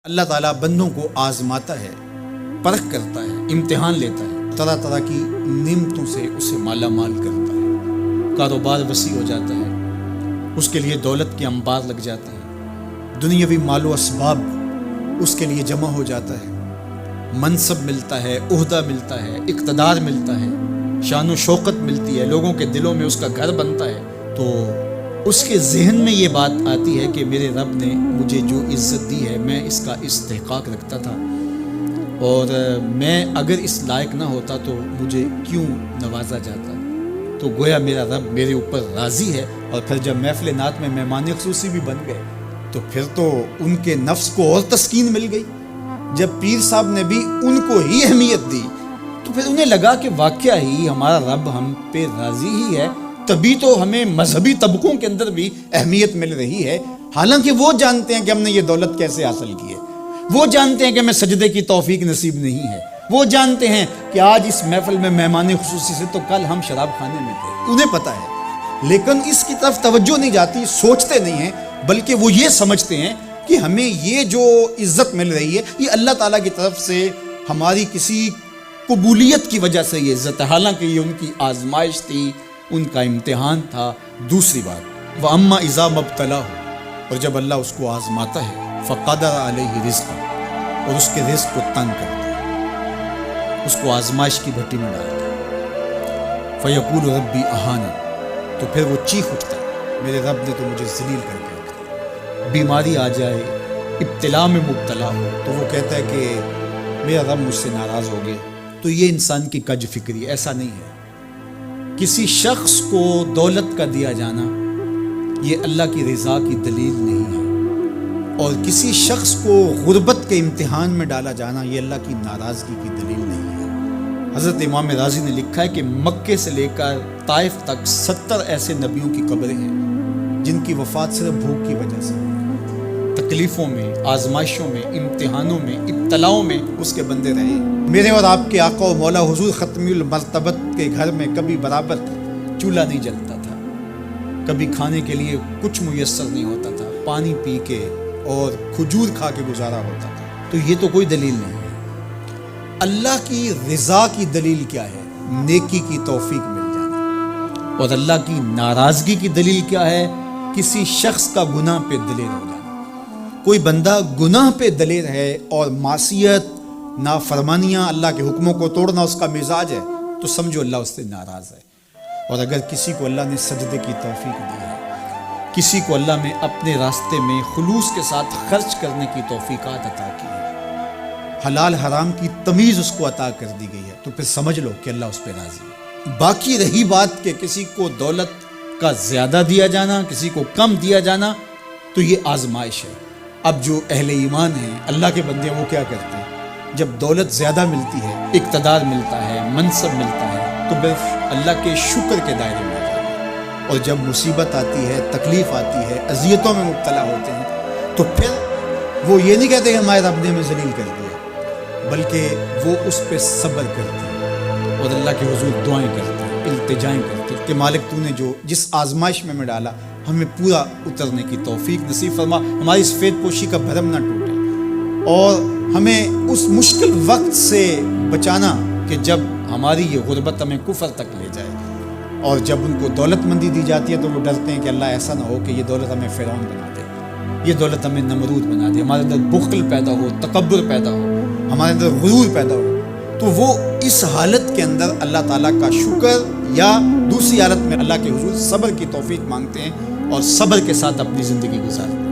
اللہ تعالیٰ بندوں کو آزماتا ہے، پرکھ کرتا ہے، امتحان لیتا ہے، طرح طرح کی نعمتوں سے اسے مالا مال کرتا ہے، کاروبار وسیع ہو جاتا ہے، اس کے لیے دولت کے انبار لگ جاتے ہیں، دنیاوی مال و اسباب اس کے لیے جمع ہو جاتا ہے، منصب ملتا ہے، عہدہ ملتا ہے، اقتدار ملتا ہے، شان و شوکت ملتی ہے، لوگوں کے دلوں میں اس کا گھر بنتا ہے، تو اس کے ذہن میں یہ بات آتی ہے کہ میرے رب نے مجھے جو عزت دی ہے میں اس کا استحقاق رکھتا تھا، اور میں اگر اس لائق نہ ہوتا تو مجھے کیوں نوازا جاتا، تو گویا میرا رب میرے اوپر راضی ہے۔ اور پھر جب محفل نعت میں مہمان خصوصی بھی بن گئے تو پھر تو ان کے نفس کو اور تسکین مل گئی۔ جب پیر صاحب نے بھی ان کو ہی اہمیت دی تو پھر انہیں لگا کہ واقعہ ہی ہمارا رب ہم پہ راضی ہی ہے، تبھی تو ہمیں مذہبی طبقوں کے اندر بھی اہمیت مل رہی ہے، حالانکہ وہ جانتے ہیں کہ ہم نے یہ دولت کیسے حاصل کی ہے، وہ جانتے ہیں کہ ہمیں سجدے کی توفیق نصیب نہیں ہے، وہ جانتے ہیں کہ آج اس محفل میں مہمان خصوصی سے تو کل ہم شراب خانے میں تھے، انہیں پتہ ہے، لیکن اس کی طرف توجہ نہیں جاتی، سوچتے نہیں ہیں، بلکہ وہ یہ سمجھتے ہیں کہ ہمیں یہ جو عزت مل رہی ہے یہ اللہ تعالیٰ کی طرف سے ہماری کسی قبولیت کی وجہ سے یہ عزت ہے، حالانکہ یہ ان کی آزمائش تھی، ان کا امتحان تھا۔ دوسری بات، وَأَمَّا إِذَا مَبْتَلَاهُ، اور جب اللہ اس کو آزماتا ہے، فَقَدَرَ عَلَيْهِ رِزْقًا، اور اس کے رزق کو تنگ کرتا ہے، اس کو آزمائش کی بھٹی میں ڈالتا ہے، فَيَقُولُ رَبِّي أَهَانَنِ، تو پھر وہ چیخ اٹھتا ہے، میرے رب نے تو مجھے ذلیل کر کے رکھا۔ بیماری آ جائے، ابتلا میں مبتلا ہو تو وہ کہتا ہے کہ میرا رب مجھ سے ناراض ہو گیا۔ تو یہ انسان کی کج فکری، ایسا نہیں ہے۔ کسی شخص کو دولت کا دیا جانا یہ اللہ کی رضا کی دلیل نہیں ہے، اور کسی شخص کو غربت کے امتحان میں ڈالا جانا یہ اللہ کی ناراضگی کی دلیل نہیں ہے۔ حضرت امام رازی نے لکھا ہے کہ مکے سے لے کر طائف تک 70 ایسے نبیوں کی قبریں ہیں جن کی وفات صرف بھوک کی وجہ سے، تکلیفوں میں، آزمائشوں میں، امتحانوں میں، ابتلاؤں میں اس کے بندے رہے۔ میرے اور آپ کے آقا و مولا حضور ختمی المرتبت کے گھر میں کبھی برابر چولہا نہیں جلتا تھا، کبھی کھانے کے لیے کچھ میسر نہیں ہوتا تھا، پانی پی کے اور کھجور کھا کے گزارا ہوتا تھا، تو یہ تو کوئی دلیل نہیں ہے۔ اللہ کی رضا کی دلیل کیا ہے؟ نیکی کی توفیق مل جانا، اور اللہ کی ناراضگی کی دلیل کیا ہے؟ کسی شخص کا گناہ پہ دلیر ہو جانا۔ کوئی بندہ گناہ پہ دلیر ہے اور معصیت، نافرمانیاں، اللہ کے حکموں کو توڑنا اس کا مزاج ہے، تو سمجھو اللہ اس سے ناراض ہے۔ اور اگر کسی کو اللہ نے سجدے کی توفیق دی ہے، کسی کو اللہ نے اپنے راستے میں خلوص کے ساتھ خرچ کرنے کی توفیقات عطا کی ہے، حلال حرام کی تمیز اس کو عطا کر دی گئی ہے، تو پھر سمجھ لو کہ اللہ اس پہ راضی ہے۔ باقی رہی بات کہ کسی کو دولت کا زیادہ دیا جانا، کسی کو کم دیا جانا، تو یہ آزمائش ہے۔ اب جو اہل ایمان ہیں، اللہ کے بندے، وہ کیا کرتے ہیں؟ جب دولت زیادہ ملتی ہے، اقتدار ملتا ہے، منصب ملتا ہے، تو بس اللہ کے شکر کے دائرے میں آ جاتے ہیں، اور جب مصیبت آتی ہے، تکلیف آتی ہے، اذیتوں میں مبتلا ہوتے ہیں، تو پھر وہ یہ نہیں کہتے کہ ہمارے رب نے ہمیں ذلیل کر دیا، بلکہ وہ اس پہ صبر کرتے ہیں اور اللہ کے حضور دعائیں کرتے ہیں، التجائیں کرتے ہیں کہ مالک تو نے جو جس آزمائش میں ڈالا ہمیں پورا اترنے کی توفیق نصیب فرما، ہماری سفید پوشی کا بھرم نہ ٹوٹے، اور ہمیں اس مشکل وقت سے بچانا کہ جب ہماری یہ غربت ہمیں کفر تک لے جائے، اور جب ان کو دولت مندی دی جاتی ہے تو وہ ڈرتے ہیں کہ اللہ ایسا نہ ہو کہ یہ دولت ہمیں فرعون بنا دے، یہ دولت ہمیں نمرود بنا دے، ہمارے اندر بخل پیدا ہو، تکبر پیدا ہو، ہمارے اندر غرور پیدا ہو، تو وہ اس حالت کے اندر اللہ تعالیٰ کا شکر یا دوسری حالت میں اللہ کے حضور صبر کی توفیق مانگتے ہیں اور صبر کے ساتھ اپنی زندگی گزارتے ہیں۔